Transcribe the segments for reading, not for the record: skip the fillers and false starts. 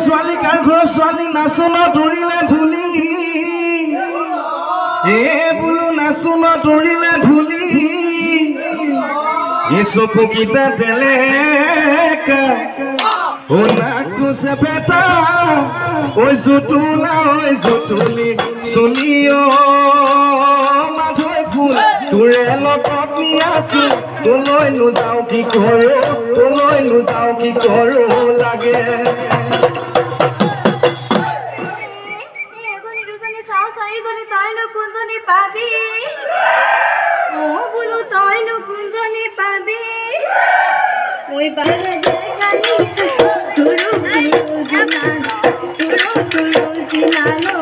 ছোৱালী কাৰ ঘৰৰ ছোৱালী নাচোন দৌৰিলে ধূলি বোলো নাচোন দৌৰিলে ধূলি চকু কেইটা তেলেকা ও নাকটো চেপেটা ঐ জুতুলি চলি মাধৈ ফুল তোৰে লগত নি আছো তোলৈ নোযাওঁ কি কৰো লাগে পাবি ও বলো তই নো কোনজনী পাবি ওই বাৰে দেখানি তুৰু জিনানো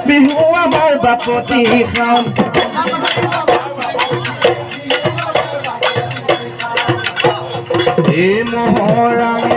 বিহু আমাৰ বাপতি খাম এই মহৰাঙে